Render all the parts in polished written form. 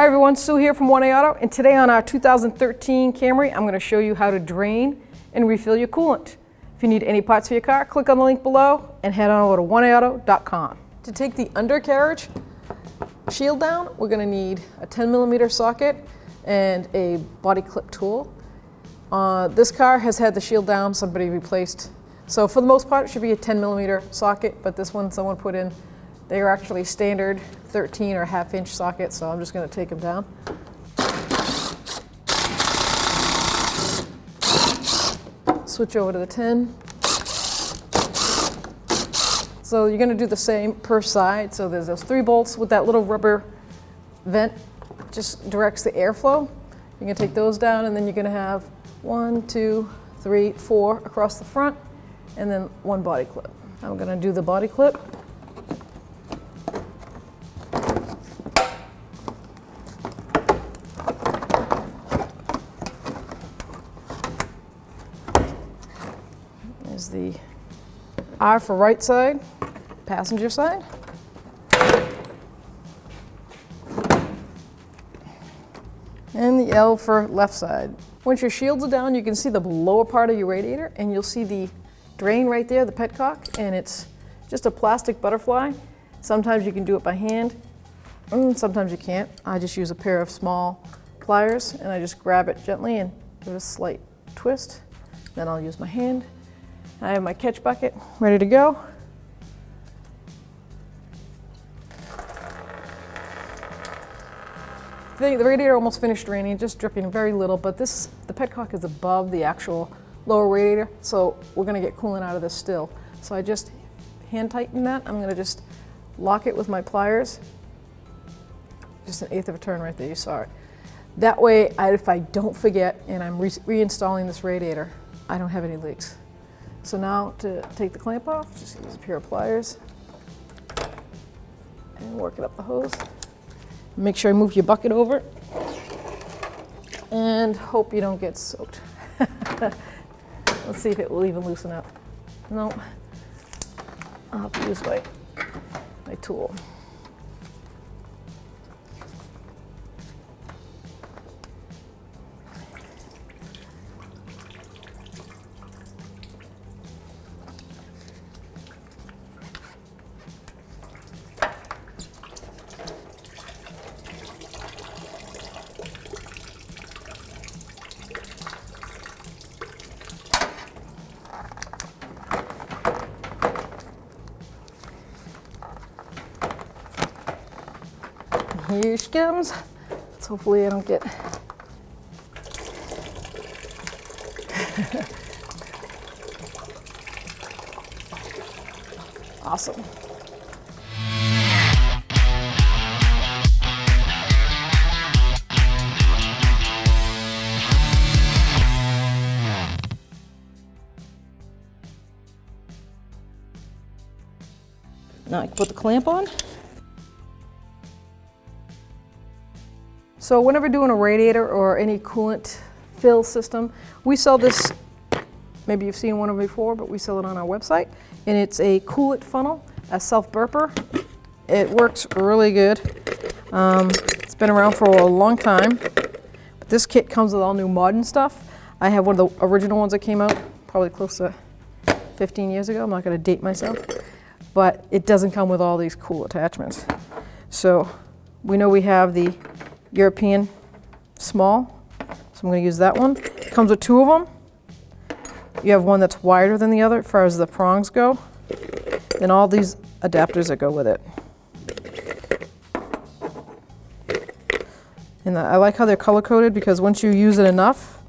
everyone, Sue here from One A Auto, and today on our 2013 Camry, I'm going to show you how to drain and refill your coolant. If you need any parts for your car, click on the link below and head on over to oneauto.com. To take the undercarriage shield down, we're going to need a 10mm socket and a body clip tool. This car has had the shield down, somebody replaced. So for the most part, it should be a 10mm socket, but this one someone put in, they are actually standard 13 or ½ inch sockets, so I'm just going to take them down. Switch over to the 10. So you're going to do the same per side. So there's those 3 bolts with that little rubber vent, just directs the airflow. You're going to take those down, and then you're going to have 1, 2, 3, 4 across the front, and then 1 body clip. I'm going to do the body clip. There's the R for right side, passenger side. And the L for left side. Once your shields are down, you can see the lower part of your radiator, and you'll see the drain right there, the petcock, and it's just a plastic butterfly. Sometimes you can do it by hand, and sometimes you can't. I just use a pair of small pliers, and I just grab it gently and give it a slight twist. Then I'll use my hand. I have my catch bucket ready to go. The radiator almost finished draining, just dripping very little, but the petcock is above the actual lower radiator, so we're gonna get coolant out of this still. So I just hand tighten that. I'm gonna just lock it with my pliers. Just 1/8 of a turn right there, you saw it. That way, if I don't forget and I'm reinstalling this radiator, I don't have any leaks. So now to take the clamp off, just use a pair of pliers and work it up the hose. Make sure I move your bucket over and hope you don't get soaked. Let's see if it will even loosen up. Nope. I'll have to use my tool. Here she comes. Let's hopefully I don't get. Awesome. Now I can put the clamp on. So whenever doing a radiator or any coolant fill system, we sell this, maybe you've seen one of them before, but we sell it on our website. And it's a coolant funnel, a self-burper. It works really good. It's been around for a long time. But this kit comes with all new modern stuff. I have one of the original ones that came out probably close to 15 years ago. I'm not going to date myself. But it doesn't come with all these cool attachments. So we know we have the European small, so I'm going to use that one. It comes with 2 of them. You have one that's wider than the other as far as the prongs go, and all these adapters that go with it. And I like how they're color coded, because once you use it enough,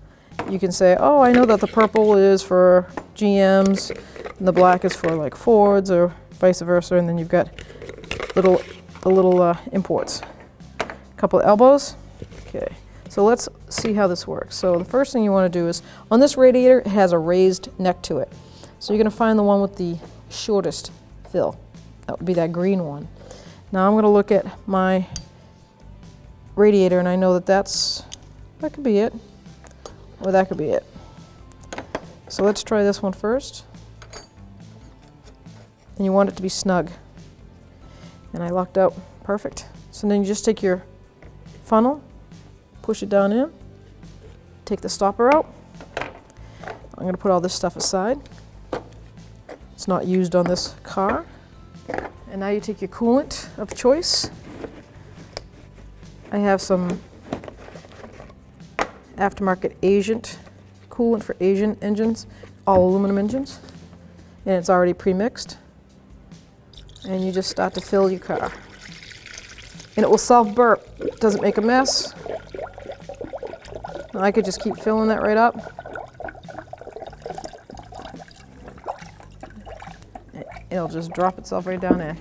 you can say, oh, I know that the purple is for GMs and the black is for like Fords or vice versa, and then you've got little imports. Couple of elbows. Okay, so let's see how this works. So the first thing you want to do is, on this radiator, it has a raised neck to it. So you're going to find the one with the shortest fill. That would be that green one. Now I'm going to look at my radiator, and I know that that could be it, or that could be it. So let's try this one first. And you want it to be snug. And I lucked out perfect. So then you just take your funnel, push it down in, take the stopper out. I'm going to put all this stuff aside. It's not used on this car. And now you take your coolant of choice. I have some aftermarket Asian coolant for Asian engines, all aluminum engines, and it's already pre-mixed. And you just start to fill your car. And it will self-burp. It doesn't make a mess. I could just keep filling that right up. It'll just drop itself right down in,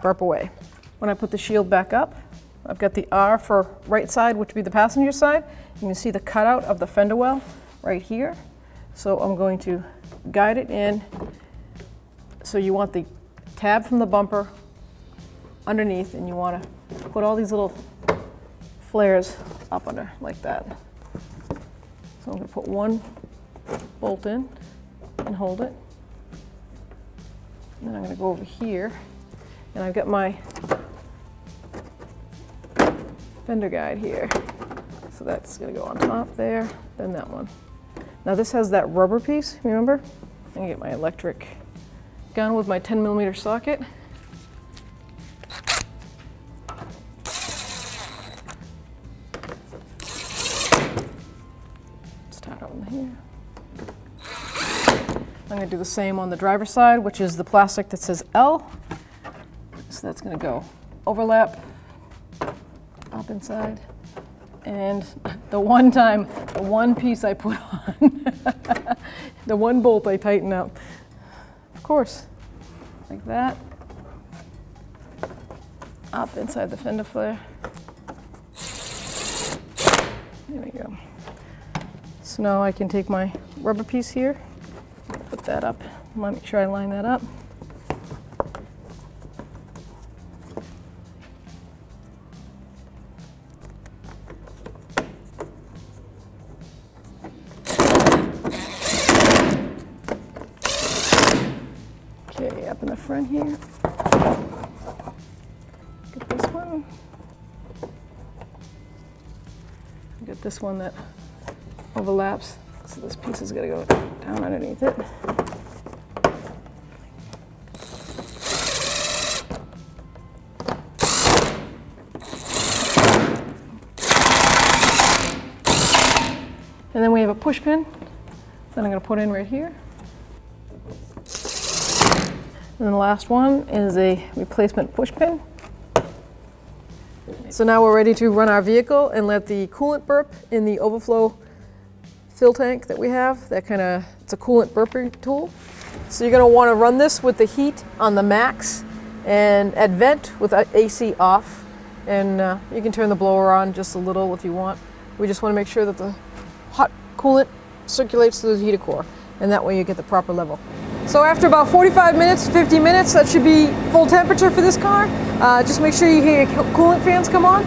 burp away. When I put the shield back up, I've got the R for right side, which would be the passenger side. You can see the cutout of the fender well right here. So I'm going to guide it in. So you want the tab from the bumper underneath, and you want to put all these little flares up under like that. So I'm going to put one bolt in and hold it. And then I'm going to go over here, and I've got my fender guide here. So that's going to go on top there, then that one. Now this has that rubber piece, remember? I'm going to get my electric gun with my 10mm socket. Start over here. I'm going to do the same on the driver's side, which is the plastic that says L. So that's going to go overlap up inside. And the one piece I put on, the one bolt I tighten up. Of course, like that. Up inside the fender flare. There we go. So now I can take my rubber piece here, put that up. Make sure I line that up. Okay, up in the front here. Get this one. Get this one that overlaps. So this piece is going to go down underneath it. And then we have a push pin that I'm going to put in right here. And then the last one is a replacement push pin. So now we're ready to run our vehicle and let the coolant burp in the overflow fill tank that we have. It's a coolant burping tool. So you're going to want to run this with the heat on the max and at vent with AC off. And you can turn the blower on just a little if you want. We just want to make sure that the hot coolant circulates through the heater core, and that way you get the proper level. So after about 45 minutes, 50 minutes, that should be full temperature for this car. Just make sure you hear your coolant fans come on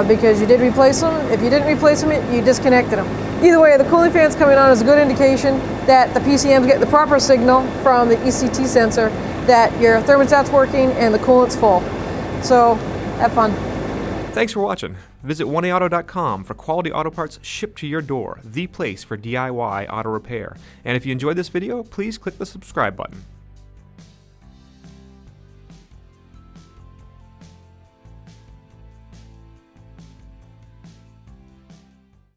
because you did replace them. If you didn't replace them, you disconnected them. Either way, the coolant fans coming on is a good indication that the PCM's getting the proper signal from the ECT sensor that your thermostat's working and the coolant's full. So have fun. Thanks for watching. Visit 1AAuto.com for quality auto parts shipped to your door, the place for DIY auto repair. And if you enjoyed this video, please click the subscribe button.